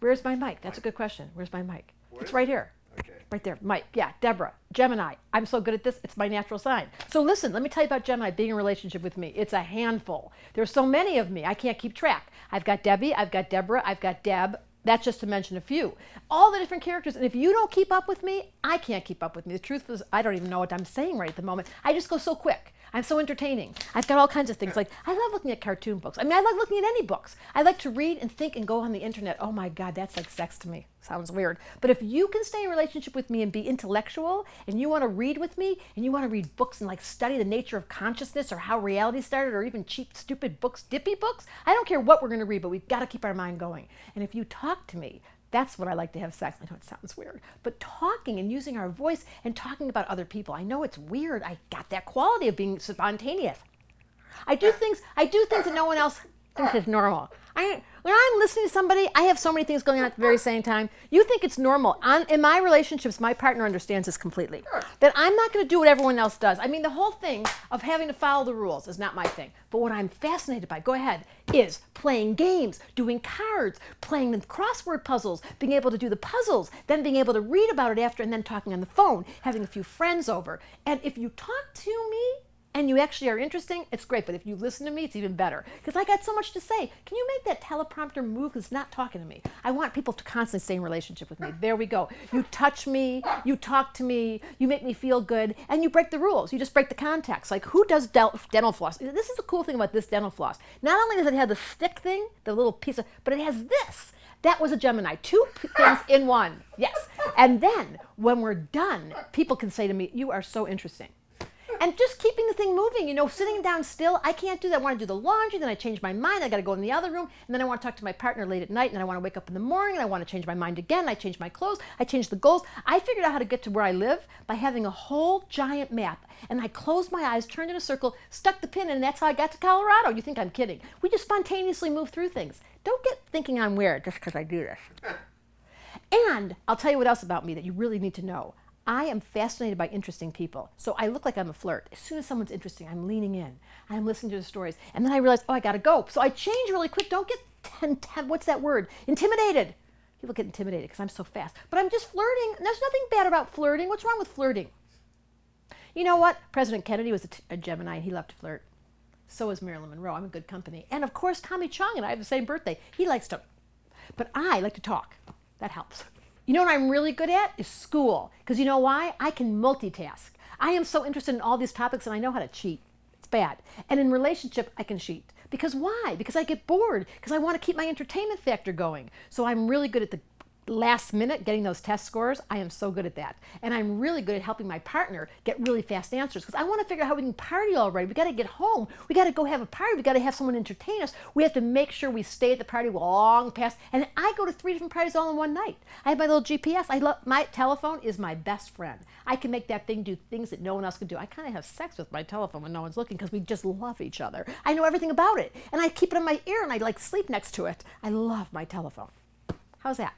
Where's my mic? That's a good question. Where's my mic? It's right here. Okay. Right there. Mike. Yeah. Debra. Gemini. I'm so good at this. It's my natural sign. So listen, let me tell you about Gemini being in a relationship with me. It's a handful. There's so many of me. I can't keep track. I've got Debbie. I've got Debra. I've got Deb. That's just to mention a few. All the different characters. And if you don't keep up with me, I can't keep up with me. The truth is, I don't even know what I'm saying right at the moment. I just go so quick. I'm so entertaining. I've got all kinds of things. Like, I love looking at cartoon books. I mean, I like looking at any books. I like to read and think and go on the internet. Oh my God, that's like sex to me. Sounds weird. But if you can stay in a relationship with me and be intellectual, and you want to read with me, and you want to read books and like study the nature of consciousness or how reality started, or even cheap, stupid books, dippy books, I don't care what we're going to read, but we've got to keep our mind going. And if you talk to me, that's what I like to have sex. I know it sounds weird, but talking and using our voice and talking about other people. I know it's weird. I got that quality of being spontaneous. I do things that no one else thinks is normal. When I'm listening to somebody, I have so many things going on at the very same time. You think it's normal. In my relationships, my partner understands this completely. That I'm not going to do what everyone else does. I mean, the whole thing of having to follow the rules is not my thing. But what I'm fascinated by, go ahead, is playing games, doing cards, playing the crossword puzzles, being able to do the puzzles, then being able to read about it after, and then talking on the phone, having a few friends over. And if you talk to me, and you actually are interesting, it's great. But if you listen to me, it's even better. Because I got so much to say. Can you make that teleprompter move? Because it's not talking to me. I want people to constantly stay in relationship with me. There we go. You touch me, you talk to me, you make me feel good, and you break the rules. You just break the context. Like, who does dental floss? This is the cool thing about this dental floss. Not only does it have the stick thing, the little piece of, but it has this. That was a Gemini. Two things in one. Yes. And then, when we're done, people can say to me, you are so interesting. And just keeping the thing moving, sitting down still, I can't do that. I want to do the laundry, then I change my mind, I got to go in the other room, and then I want to talk to my partner late at night, and then I want to wake up in the morning, and I want to change my mind again, I change my clothes, I change the goals. I figured out how to get to where I live by having a whole giant map, and I closed my eyes, turned in a circle, stuck the pin in, and that's how I got to Colorado. You think I'm kidding. We just spontaneously move through things. Don't get thinking I'm weird just because I do this. And I'll tell you what else about me that you really need to know. I am fascinated by interesting people. So I look like I'm a flirt. As soon as someone's interesting, I'm leaning in. I'm listening to the stories. And then I realize, I got to go. So I change really quick. Don't get, what's that word? Intimidated. People get intimidated because I'm so fast. But I'm just flirting. And there's nothing bad about flirting. What's wrong with flirting? You know what? President Kennedy was a Gemini, and he loved to flirt. So is Marilyn Monroe. I'm in good company. And of course, Tommy Chong and I have the same birthday. He likes to, but I like to talk. That helps. You know what I'm really good at is school. Because you know why? I can multitask. I am so interested in all these topics, and I know how to cheat. It's bad. And in relationship, I can cheat. Because why? Because I get bored. Because I want to keep my entertainment factor going. So I'm really good at the last minute getting those test scores. I am so good at that. And I'm really good at helping my partner get really fast answers, because I want to figure out how we can party already. We got to get home. We got to go have a party. We got to have someone entertain us. We have to make sure we stay at the party long past. And I go to 3 different parties all in one night. I have my little GPS. My telephone is my best friend. I can make that thing do things that no one else can do. I kind of have sex with my telephone when no one's looking, because we just love each other. I know everything about it. And I keep it in my ear, and I like sleep next to it. I love my telephone. How's that?